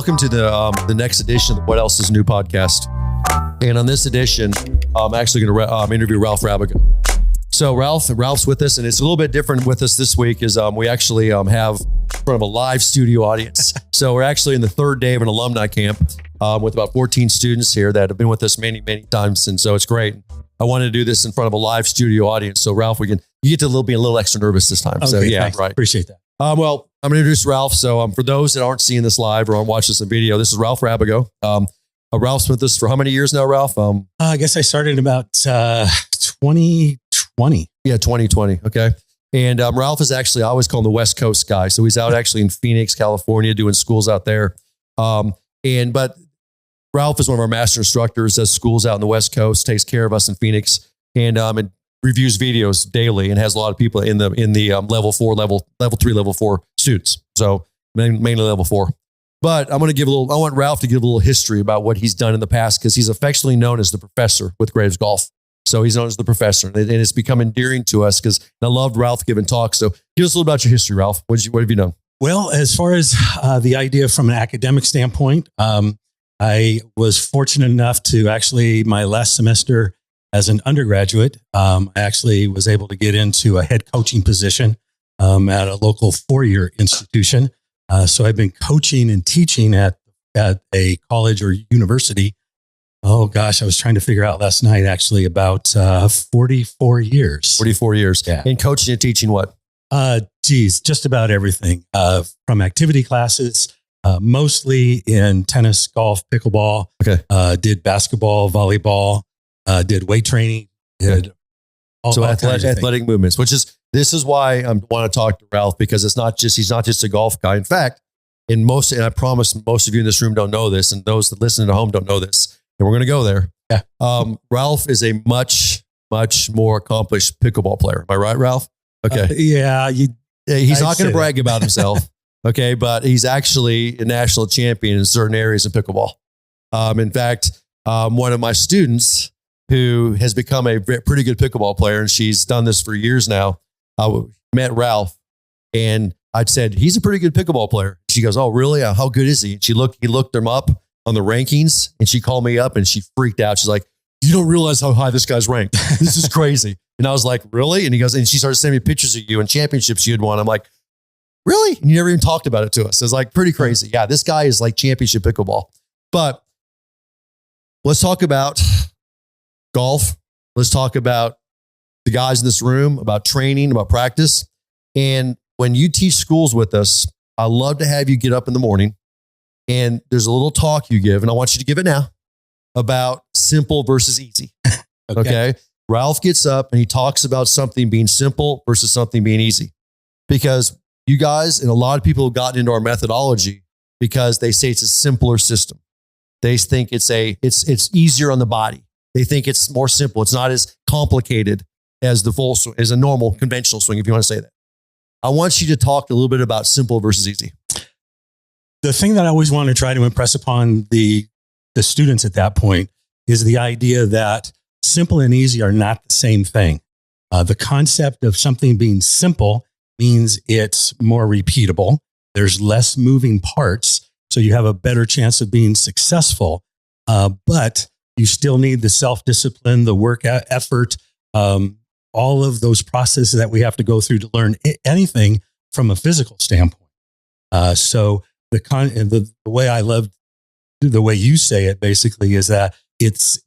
Welcome to the next edition of What Else Is New podcast. And on this edition, I'm actually going to interview Ralph Rabago. So Ralph's with us, and it's a little bit different with us this week. Is we actually have in front of a live studio audience. So we're actually in the third day of an alumni camp with about 14 students here that have been with us many times, and so it's great. I wanted to do this in front of a live studio audience. So Ralph, you get to be a little extra nervous this time. Okay, so yeah, thanks. right. Appreciate that. Well, I'm going to introduce Ralph. So for those that aren't seeing this live or aren't watching this in video, this is Ralph Rabago. Ralph's with us for how many years now, Ralph? I guess I started about 2020. Yeah, 2020. Okay. And Ralph is actually, I always call him the West Coast guy. So he's out actually in Phoenix, California, doing schools out there. But Ralph is one of our master instructors, does schools out in the West Coast, takes care of us in Phoenix, and reviews videos daily, and has a lot of people in the level 3, level 4 students. So mainly level 4. But I want Ralph to give a little history about what he's done in the past, because he's affectionately known as the professor with Graves Golf. So he's known as the professor, and it's become endearing to us because I loved Ralph giving talks. So give us a little about your history, Ralph. What have you done? Well, as far as the idea from an academic standpoint, I was fortunate enough to actually, my last semester as an undergraduate, I actually was able to get into a head coaching position at a local 4-year institution. So I've been coaching and teaching at a college or university. Oh gosh, I was trying to figure out last night, actually, about 44 years. 44 years. Yeah. And coaching and teaching what? Just about everything. From activity classes, mostly in tennis, golf, pickleball. Okay. Did basketball, volleyball, did weight training, did all athletic movements, this is why I want to talk to Ralph, because he's not just a golf guy. In fact, and I promise most of you in this room don't know this, and those that listen at home don't know this, and we're going to go there. Yeah. Ralph is a much more accomplished pickleball player. Am I right, Ralph? Okay. He's not going to brag about himself. Okay. But he's actually a national champion in certain areas in pickleball. In fact, one of my students who has become a pretty good pickleball player, and she's done this for years now, I met Ralph, and I said, he's a pretty good pickleball player. She goes, oh, really? How good is he? And he looked him up on the rankings, and she called me up and she freaked out. She's like, you don't realize how high this guy's ranked. This is crazy. And I was like, really? And he goes, and she started sending me pictures of you and championships you had won. I'm like, really? And you never even talked about it to us. It's like pretty crazy. Yeah, this guy is like championship pickleball. But let's talk about golf. Let's talk about the guys in this room, about training, about practice. And when you teach schools with us, I love to have you get up in the morning, and there's a little talk you give, and I want you to give it now, about simple versus easy. Okay. Ralph gets up and he talks about something being simple versus something being easy, because you guys and a lot of people have gotten into our methodology because they say it's a simpler system. They think it's easier on the body. They think it's more simple. It's not as complicated as the full swing, as a normal conventional swing, if you want to say that. I want you to talk a little bit about simple versus easy. The thing that I always want to try to impress upon the students at that point is the idea that simple and easy are not the same thing. The concept of something being simple means it's more repeatable. There's less moving parts, so you have a better chance of being successful. But you still need the self-discipline, the work effort, all of those processes that we have to go through to learn anything from a physical standpoint. So the way I love the way you say it basically is that it's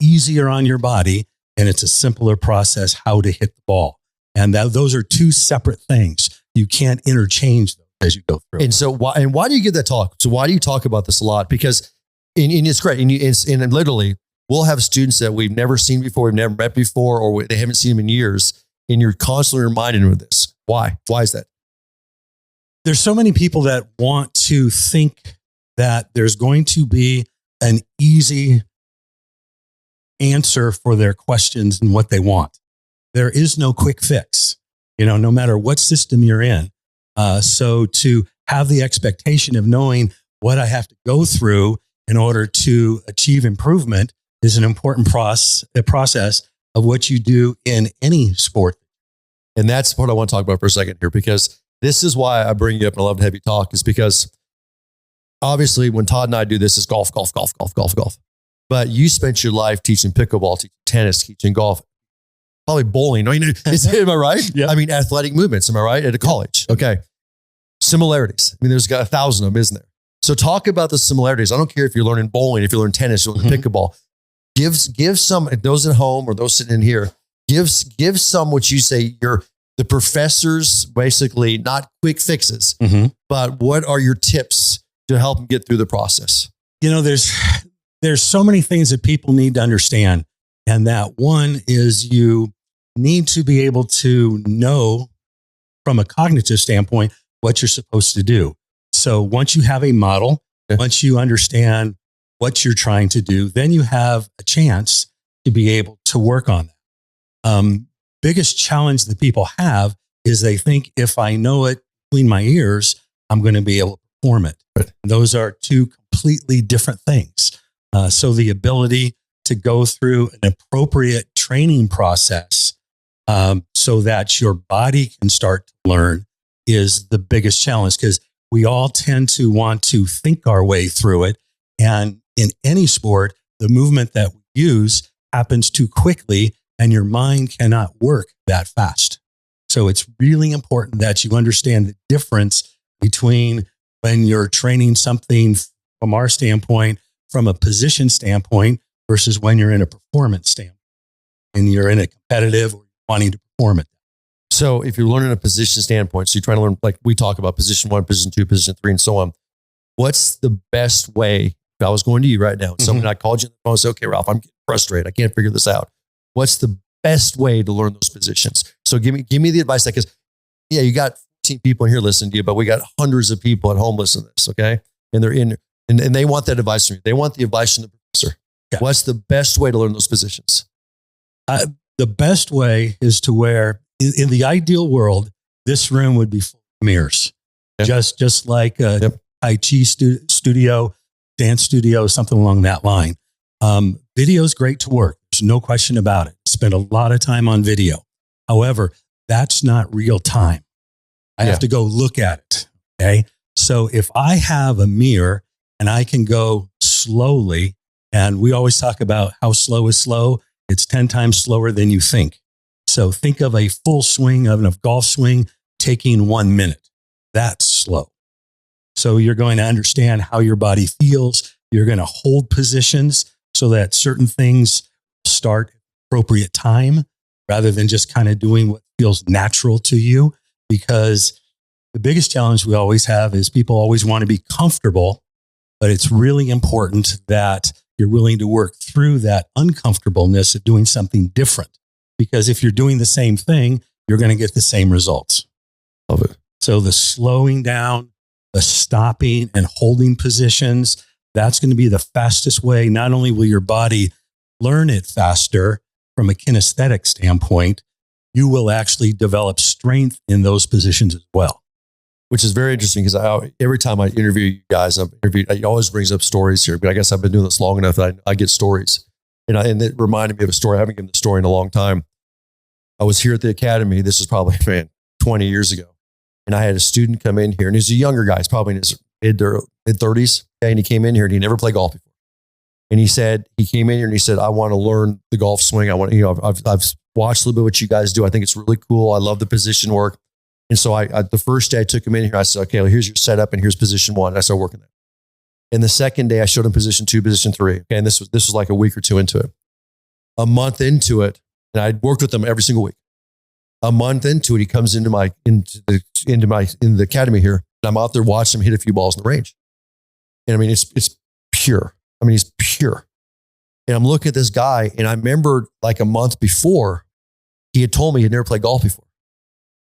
easier on your body, and it's a simpler process how to hit the ball. And those are two separate things. You can't interchange them as you go through. And so why do you give that talk? So why do you talk about this a lot? Because and it's great. And literally, we'll have students that we've never seen before, we've never met before, or they haven't seen them in years. And you're constantly reminding them of this. Why? Why is that? There's so many people that want to think that there's going to be an easy answer for their questions and what they want. There is no quick fix, no matter what system you're in. So to have the expectation of knowing what I have to go through in order to achieve improvement is an important process of what you do in any sport. And that's what I want to talk about for a second here, because this is why I bring you up and I love to have you talk, is because obviously when Todd and I do this, it's golf. But you spent your life teaching pickleball, teaching tennis, teaching golf, probably bowling. Am I right? Yeah. I mean, athletic movements. Am I right? At a college. Okay. Similarities. I mean, there's got 1,000 of them, isn't there? So talk about the similarities. I don't care if you're learning bowling, if you're learning tennis, you're learning pickleball. Give some, those at home or those sitting in here, give some what you say the professors, basically not quick fixes, but what are your tips to help them get through the process? There's so many things that people need to understand. And that one is you need to be able to know from a cognitive standpoint what you're supposed to do. So once you have a model, once you understand what you're trying to do, then you have a chance to be able to work on that. Biggest challenge that people have is they think if I know it between my ears, I'm going to be able to perform it. Right. Those are two completely different things. So the ability to go through an appropriate training process so that your body can start to learn is the biggest challenge, because we all tend to want to think our way through it. And in any sport, the movement that we use happens too quickly and your mind cannot work that fast. So it's really important that you understand the difference between when you're training something from our standpoint, from a position standpoint, versus when you're in a performance standpoint and you're in a competitive or wanting to perform it. So if you're learning a position standpoint, so you're trying to learn, like we talk about position 1, position 2, position 3, and so on. What's the best way? If I was going to you right now, somebody I called you on the phone and said, okay, Ralph, I'm getting frustrated. I can't figure this out. What's the best way to learn those positions? So give me the advice, because you got 15 people in here listening to you, but we got hundreds of people at home listening to this. Okay. And they're in, and they want that advice from you. They want the advice from the professor. Yeah. What's the best way to learn those positions? The best way is to where, in the ideal world, this room would be full of mirrors, just like a Tai Chi studio, dance studio, something along that line. Video is great to work. There's no question about it. Spend a lot of time on video. However, that's not real time. I have to go look at it. Okay. So if I have a mirror and I can go slowly, and we always talk about how slow is slow, it's 10 times slower than you think. So think of a full swing of a golf swing taking 1 minute. That's slow. So you're going to understand how your body feels. You're going to hold positions so that certain things start at appropriate time rather than just kind of doing what feels natural to you. Because the biggest challenge we always have is people always want to be comfortable, but it's really important that you're willing to work through that uncomfortableness of doing something different. Because if you're doing the same thing, you're going to get the same results. Love it. So the slowing down, the stopping and holding positions, that's going to be the fastest way. Not only will your body learn it faster from a kinesthetic standpoint, you will actually develop strength in those positions as well. Which is very interesting, because every time I interview you guys, it always brings up stories here, but I guess I've been doing this long enough that I get stories. And it reminded me of a story. I haven't given the story in a long time. I was here at the academy. This was probably 20 years ago. And I had a student come in here, and he's a younger guy. He's probably in his mid-30s. Okay, and he came in here and he never played golf before. And he came in here and he said, I want to learn the golf swing. I've watched a little bit what you guys do. I think it's really cool. I love the position work. And so the first day I took him in here, I said, okay, well, here's your setup and here's position 1. And I started working there. And the second day I showed him position 2, position 3. Okay. And this was like a week or two into it. A month into it, and I'd worked with him every single week. A month into it, he comes into the academy here. And I'm out there watching him hit a few balls in the range. And I mean, it's pure. I mean, he's pure. And I'm looking at this guy, and I remember like a month before, he had told me he'd never played golf before.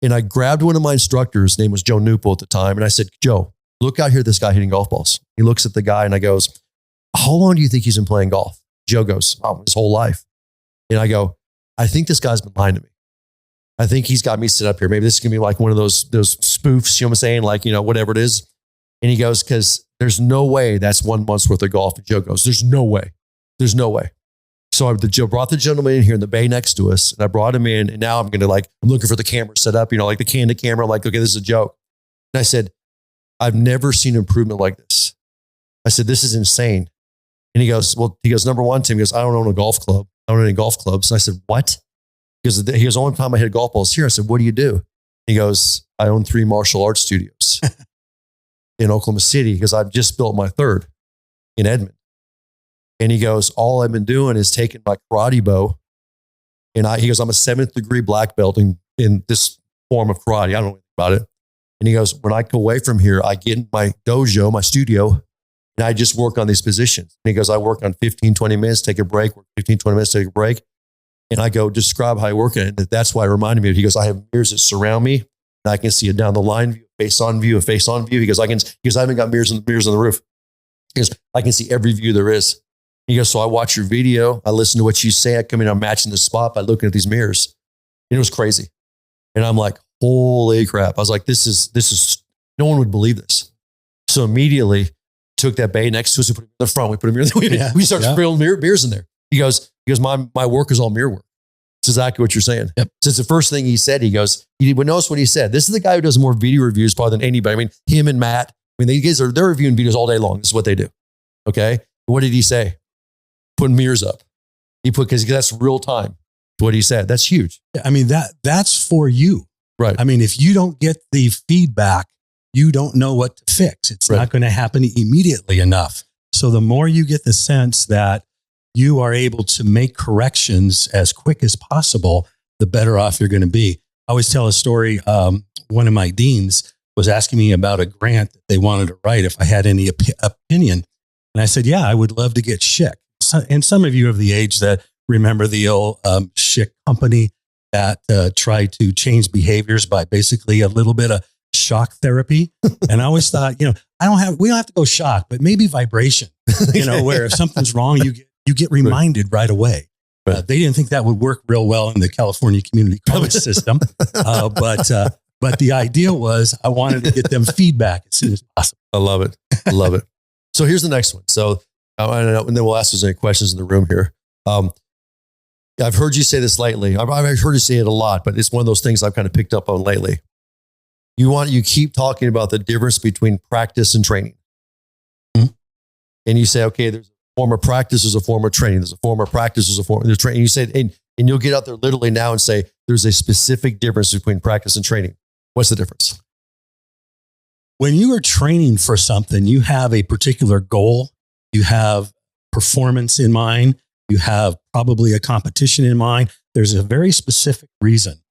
And I grabbed one of my instructors, his name was Joe Newpol at the time. And I said, Joe, look out here, this guy hitting golf balls. He looks at the guy and I goes, how long do you think he's been playing golf? Joe goes, his whole life. And I go, I think this guy's been lying to me. I think he's got me sit up here. Maybe this is going to be like one of those spoofs, you know what I'm saying? Like, whatever it is. And he goes, because there's no way that's 1 month's worth of golf. And Joe goes, there's no way. There's no way. So Joe brought the gentleman in here in the bay next to us, and I brought him in, and now I'm looking for the camera set up, like the candid camera. I'm like, okay, this is a joke. And I said, I've never seen improvement like this. I said, this is insane. And he goes, number one, Tim, he goes, I don't own a golf club. I don't own any golf clubs. And I said, what? He goes, only time I hit golf balls here. I said, what do you do? He goes, I own 3 martial arts studios in Oklahoma City because I've just built my 3rd in Edmond. And he goes, all I've been doing is taking my karate bow. And he goes, I'm a 7th degree black belt in this form of karate. I don't know anything about it. And he goes, when I go away from here, I get in my dojo, my studio, and I just work on these positions. And he goes, I work on 15, 20 minutes, take a break, work 15, 20 minutes, take a break. And I go, describe how I work it. And that's why it reminded me of, he goes, I have mirrors that surround me and I can see a down the line view, a face-on view, a face-on view. He goes, I haven't got mirrors on the roof. He goes, I can see every view there is. He goes, so I watch your video. I listen to what you say. I come in, I'm matching the spot by looking at these mirrors. And it was crazy. And I'm like, holy crap. I was like, this is, no one would believe this. So immediately took that bay next to us and put it in the front. We put a mirror in there. We started spraying mirrors in there. He goes, my work is all mirror work. It's exactly what you're saying. Yep. So it's the first thing he said. He goes, you would notice what he said. This is the guy who does more video reviews probably than anybody. I mean, him and Matt, they're reviewing videos all day long. This is what they do. Okay. What did he say? Put mirrors up. Because that's real time. What he said. That's huge. I mean, that's for you. Right. I mean, if you don't get the feedback, you don't know what to fix. It's not going to happen immediately enough. So the more you get the sense that you are able to make corrections as quick as possible, the better off you're going to be. I always tell a story. One of my deans was asking me about a grant that they wanted to write if I had any opinion. And I said, yeah, I would love to get Schick. And some of you of the age that remember the old Schick company that tried to change behaviors by basically a little bit of shock therapy. And I always thought, we don't have to go shock, but maybe vibration, where if something's wrong, you get reminded right away. They didn't think that would work real well in the California community college system. But the idea was I wanted to get them feedback as soon as possible. I love it. I love it. So here's the next one. So and then we'll ask if there's any questions in the room here. I've heard you say this lately. I've heard you say it a lot, but it's one of those things I've kind of picked up on lately. You keep talking about the difference between practice and training. Mm-hmm. And you say, okay, there's a form of practice, there's a form of training. There's a form of practice, there's a form of training. You said, and you'll get out there literally now and say, there's a specific difference between practice and training. What's the difference? When you are training for something, you have a particular goal. You have performance in mind. You have probably a competition in mind. There's a very specific reason.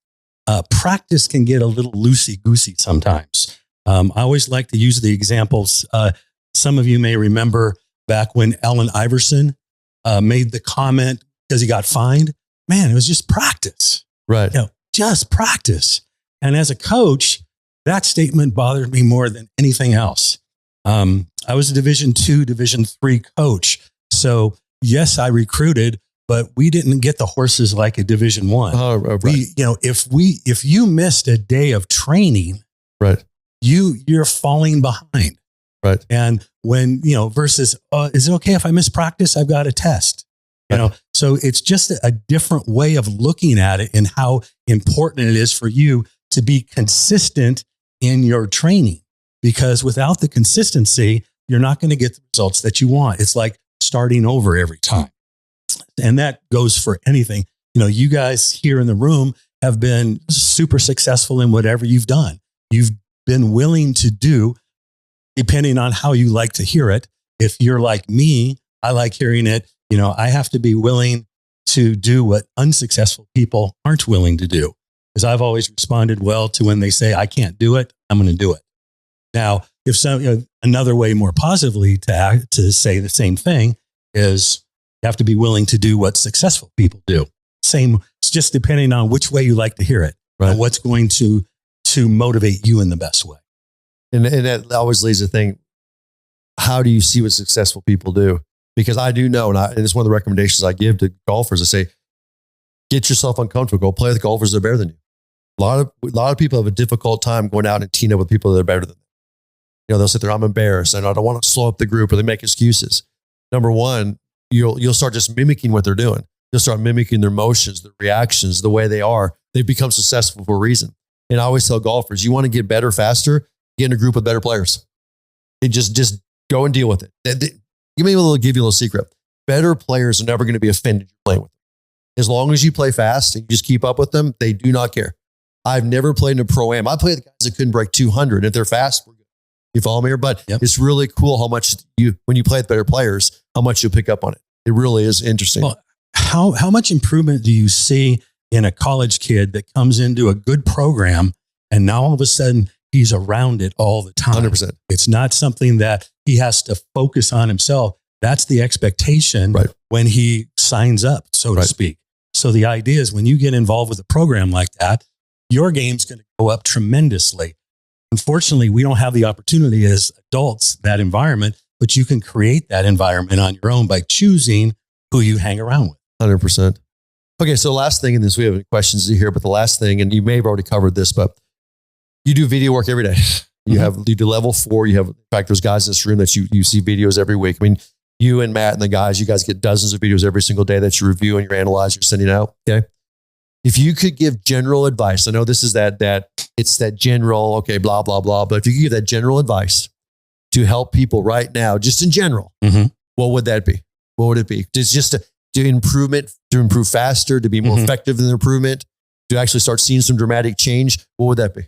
Practice can get a little loosey-goosey sometimes. I always like to use the examples. Some of you may remember back when Allen Iverson made the comment because he got fined. Man, it was just practice. Right. Just practice. And as a coach, that statement bothered me more than anything else. I was a Division II, Division III coach. So yes, I recruited, but we didn't get the horses like a Division I. Oh, right. If you missed a day of training, right, you're falling behind. Right. And when, versus, is it okay if I miss practice? I've got a test. So it's just a different way of looking at it and how important it is for you to be consistent in your training. Because without the consistency, you're not going to get the results that you want. It's like starting over every time. And that goes for anything. You guys here in the room have been super successful in whatever you've done. You've been willing to do, depending on how you like to hear it. If you're like me, I like hearing it. I have to be willing to do what unsuccessful people aren't willing to do. Because I've always responded well to when they say, I can't do it, I'm going to do it. Now, if another way more positively to say the same thing is you have to be willing to do what successful people do. It's just depending on which way you like to hear it, right? And what's going to motivate you in the best way. And that always leads to think, how do you see what successful people do? Because I do know, and it's one of the recommendations I give to golfers. I say, get yourself uncomfortable. Go play with golfers that are better than you. A lot of people have a difficult time going out and teaming up with people that are better than them. They'll sit there, I'm embarrassed, and I don't want to slow up the group, or they make excuses. Number one, you'll start just mimicking what they're doing. You'll start mimicking their motions, their reactions, the way they are. They've become successful for a reason. And I always tell golfers, you want to get better faster, get in a group with better players. And just Go and deal with it. Give you a little secret. Better players are never going to be offended you're playing with them. As long as you play fast and you just keep up with them, they do not care. I've never played in a pro-am. I played the guys that couldn't break 200. If they're fast, we're good. You follow me here? But It's really cool how much when you play with better players, how much you pick up on it. It really is interesting. Well, how much improvement do you see in a college kid that comes into a good program and now all of a sudden he's around it all the time? 100%. It's not something that he has to focus on himself. That's the expectation when he signs up, so to speak. So the idea is when you get involved with a program like that, your game's going to go up tremendously. Unfortunately, we don't have the opportunity as adults, that environment, but you can create that environment on your own by choosing who you hang around with. 100%. Okay, so last thing in this, we have questions here, but the last thing, and you may have already covered this, but you do video work every day. You do level 4. You have, in fact, there's guys in this room that you see videos every week. I mean, you and Matt and the guys, you guys get dozens of videos every single day that you review and you analyze, you're sending out. Okay. If you could give general advice, I know this is that it's that general, okay, blah, blah, blah. But if you could give that general advice to help people right now, just in general, what would that be? What would it be? Just to improve faster, to be more effective in the improvement, to actually start seeing some dramatic change. What would that be?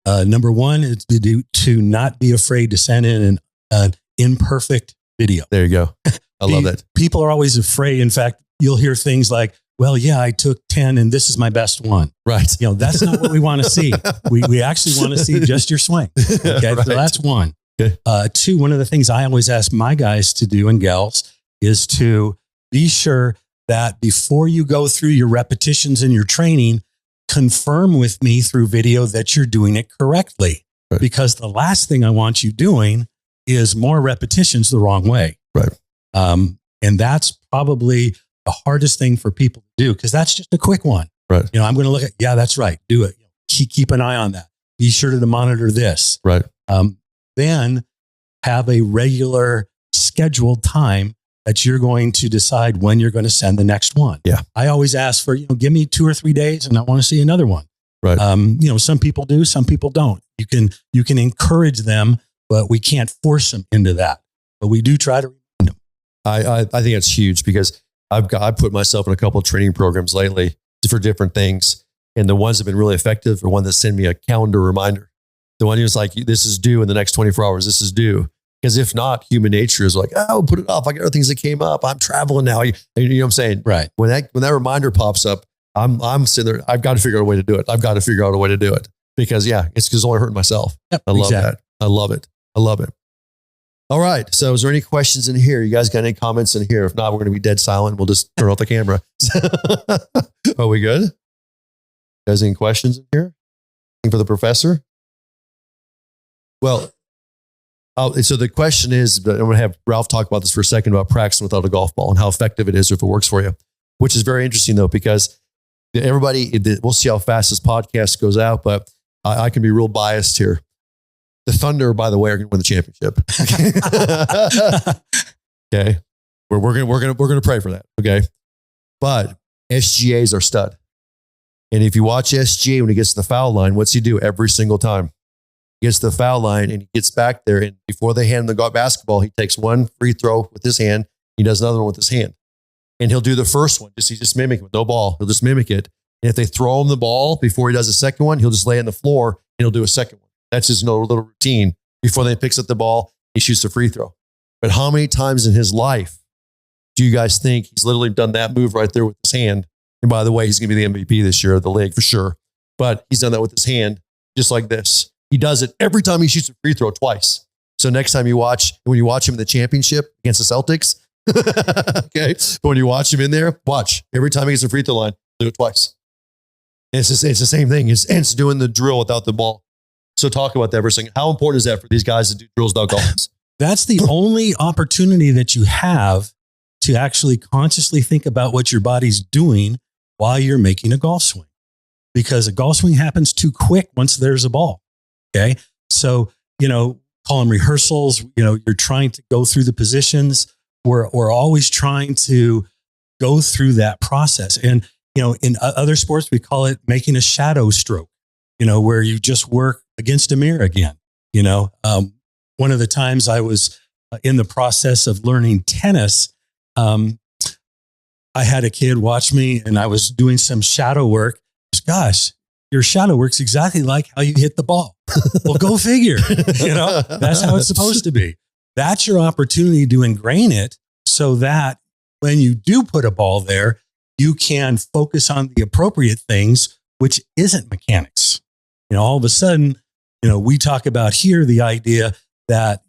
Number one is to not be afraid to send in an imperfect video. There you go. I love that. People are always afraid. In fact, you'll hear things like, well, yeah, I took 10 and this is my best one. Right. That's not what we want to see. We actually want to see just your swing. Okay. So that's one. Okay. 2, one of the things I always ask my guys to do and gals is to be sure that before you go through your repetitions and your training, confirm with me through video that you're doing it correctly. Right. Because the last thing I want you doing is more repetitions the wrong way. Right. And that's probably the hardest thing for people to do because that's just a quick one. Right. I'm going to look at, yeah, that's right. Do it. Keep an eye on that. Be sure to monitor this. Right. Then have a regular scheduled time that you're going to decide when you're going to send the next one. Yeah. I always ask for, give me 2 or 3 days and I want to see another one. Right. Some people do, some people don't. You can encourage them, but we can't force them into that. But we do try to remind them. I think it's huge because I've put myself in a couple of training programs lately for different things. And the ones that have been really effective are one that send me a calendar reminder. The one who's like, this is due in the next 24 hours. This is due. Because if not, human nature is like, oh, put it off. I got other things that came up. I'm traveling now. You know what I'm saying? Right. When that reminder pops up, I'm sitting there. I've got to figure out a way to do it. I've got to figure out a way to do it because it's only hurting myself. Yep, I love that. I love it. I love it. All right. So is there any questions in here? You guys got any comments in here? If not, we're going to be dead silent. We'll just turn off the camera. Are we good? You guys any questions in here? Anything for the professor? Well, so the question is, I'm going to have Ralph talk about this for a second about practicing without a golf ball and how effective it is if it works for you, which is very interesting though, because we'll see how fast this podcast goes out, but I can be real biased here. The Thunder, by the way, are going to win the championship. Okay. We're going to pray for that. Okay. But SGA's our stud. And if you watch SGA when he gets to the foul line, what's he do every single time? He gets to the foul line and he gets back there. And before they hand him the basketball, he takes one free throw with his hand. He does another one with his hand. And he'll do the first one. He's just mimicking with no ball. He'll just mimic it. And if they throw him the ball before he does the second one, he'll just lay on the floor and he'll do a second one. That's his little routine. Before they picks up the ball, he shoots a free throw. But how many times in his life do you guys think he's literally done that move right there with his hand? And by the way, he's going to be the MVP this year of the league for sure. But he's done that with his hand, just like this. He does it every time he shoots a free throw twice. So next time when you watch him in the championship against the Celtics, okay, but when you watch him in there, watch every time he gets a free throw line, do it twice. And it's the same thing. It's doing the drill without the ball. So talk about that for a second. How important is that for these guys to do drills without golf? That's the only opportunity that you have to actually consciously think about what your body's doing while you're making a golf swing. Because a golf swing happens too quick once there's a ball. Okay. So, call them rehearsals. You're trying to go through the positions. We're always trying to go through that process. And, in other sports, we call it making a shadow stroke, where you just work against a mirror again. One of the times I was in the process of learning tennis, I had a kid watch me and I was doing some shadow work. Gosh, your shadow works exactly like how you hit the ball. Well, go figure. That's how it's supposed to be. That's your opportunity to ingrain it so that when you do put a ball there, you can focus on the appropriate things, which isn't mechanics. All of a sudden, we talk about here the idea that,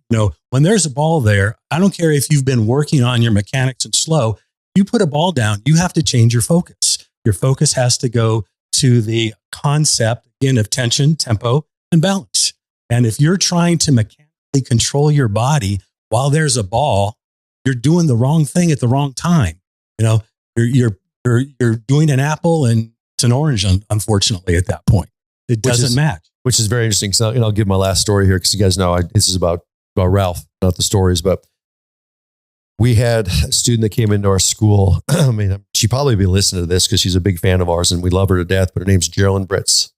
when there's a ball there, I don't care if you've been working on your mechanics and slow, you put a ball down, you have to change your focus. Your focus has to go to the concept, again, of tension, tempo, and balance. And if you're trying to mechanically control your body while there's a ball, you're doing the wrong thing at the wrong time. You're doing an apple and it's an orange, unfortunately, at that point. It doesn't match. Which is very interesting. So, I'll give my last story here because you guys know this is about Ralph, not the stories, but we had a student that came into our school. I mean, she probably be listening to this because she's a big fan of ours and we love her to death, but her name's Geraldine Britz.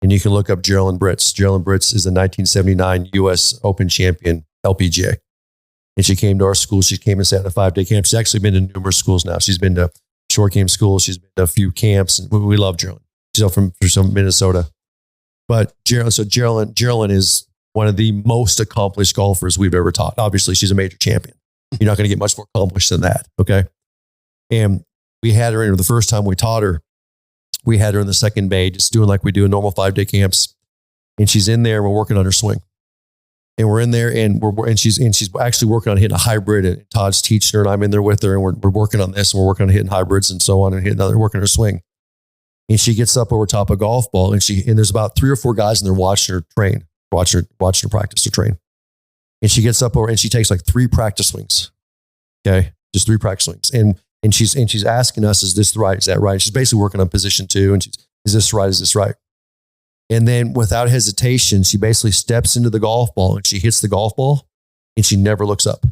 And you can look up Geraldine Britz. Geraldine Britz is the 1979 U.S. Open champion, LPGA. And she came to our school. She came and sat in a 5-day camp. She's actually been to numerous schools now. She's been to short game schools. She's been to a few camps. And we love Geraldine. She's from Minnesota. But Geraldine is one of the most accomplished golfers we've ever taught. Obviously, she's a major champion. You're not going to get much more accomplished than that. Okay. And we had her in the first time we taught her. We had her in the second bay, just doing like we do in normal 5-day camps. And she's in there. We're working on her swing. And we're in there and she's actually working on hitting a hybrid. And Todd's teaching her and I'm in there with her and we're working on this and we're working on hitting hybrids and so on and working her swing. And she gets up over top of a golf ball and there's about 3 or 4 guys in there watching her train, watching her practice to train. And she gets up over and she takes like 3 practice swings. Okay. Just 3 practice swings. And she's asking us, is this right? Is that right? She's basically working on position 2. And is this right? Is this right? And then without hesitation, she basically steps into the golf ball and she hits the golf ball and she never looks up.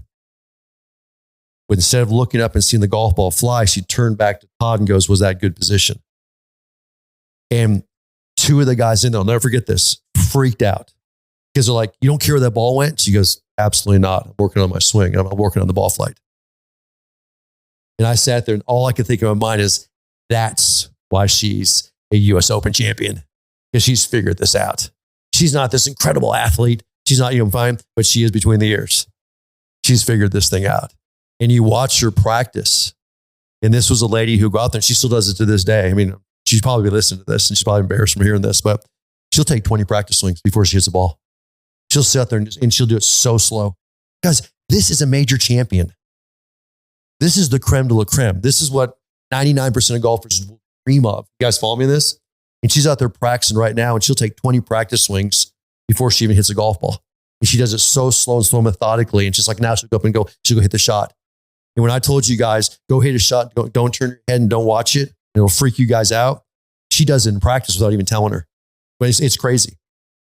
But instead of looking up and seeing the golf ball fly, she turned back to Todd and goes, was that good position? And 2 of the guys in there, I'll never forget this, freaked out. Because they're like, you don't care where that ball went? She goes, absolutely not. I'm working on my swing. I'm working on the ball flight. And I sat there and all I could think in my mind is, that's why she's a U.S. Open champion. Because she's figured this out. She's not this incredible athlete. She's not fine, but she is between the ears. She's figured this thing out. And you watch her practice. And this was a lady who got there and she still does it to this day. I mean, she's probably listening to this and she's probably embarrassed from hearing this, but she'll take 20 practice swings before she hits the ball. She'll sit there and she'll do it so slow. Guys, this is a major champion. This is the creme de la creme. This is what 99% of golfers will dream of. You guys follow me in this? And she's out there practicing right now and she'll take 20 practice swings before she even hits a golf ball. And she does it so slow and slow methodically. And she's like, now she'll go up and she'll go hit the shot. And when I told you guys, go hit a shot, don't turn your head and don't watch it, it'll freak you guys out. She does it in practice without even telling her. But it's crazy.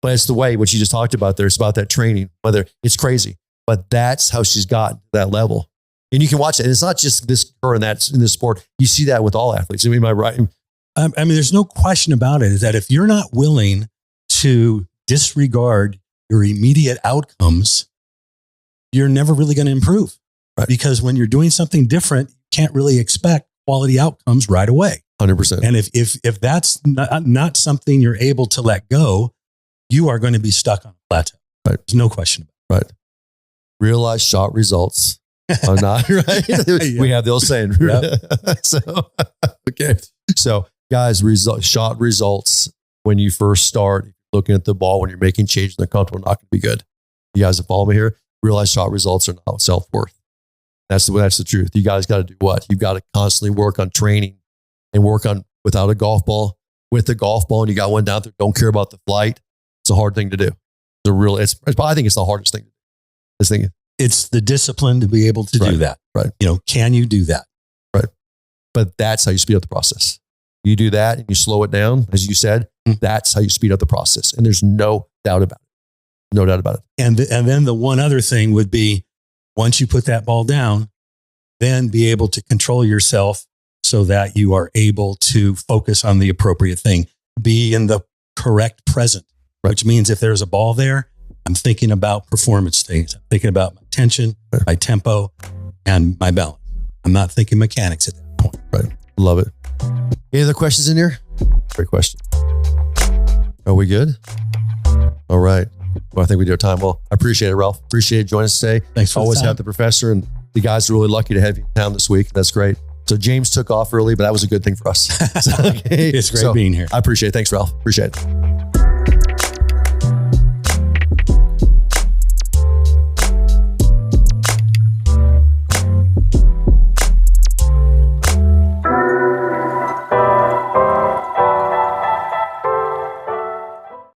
But it's the way, what you just talked about there. It's about that training, whether it's crazy, but that's how she's gotten to that level. And you can watch it. And it's not just this her and that's in this sport. You see that with all athletes. I mean, am I right? I mean, there's no question about it, is that if you're not willing to disregard your immediate outcomes, you're never really going to improve. Right. Because when you're doing something different, you can't really expect quality outcomes right away. 100%. And if that's not something you're able to let go, you are going to be stuck on a plateau. Right. There's no question about it. Right. Real-life shot results are not right. Yeah. We have the old saying. Yep. So, okay. So guys, shot results when you first start looking at the ball, when you're making changes in the contour, not going to be good. You guys that follow me here, realize shot results are not self-worth. That's the truth. You guys got to do what? You've got to constantly work on training and work on without a golf ball, with the golf ball, and you got one down there, don't care about the flight. It's a hard thing to do. I think it's the hardest thing to do. It's the discipline to be able to do that. Right. Can you do that? Right. But that's how you speed up the process. You do that and you slow it down, as you said, that's how you speed up the process. And there's no doubt about it. No doubt about it. And then the one other thing would be, once you put that ball down, then be able to control yourself so that you are able to focus on the appropriate thing. Be in the correct present, which means if there's a ball there, I'm thinking about performance things. I'm thinking about my tension, my tempo, and my balance. I'm not thinking mechanics at that point. Right. Love it. Any other questions in here? Great question. Are we good? All right. Well, I think we did our time. Well, I appreciate it, Ralph. Appreciate you joining us today. Thanks for always the time. have the professor, and the guys are really lucky to have you in town this week. That's great. So James took off early, but that was a good thing for us. It's great being here. I appreciate it. Thanks, Ralph. Appreciate it.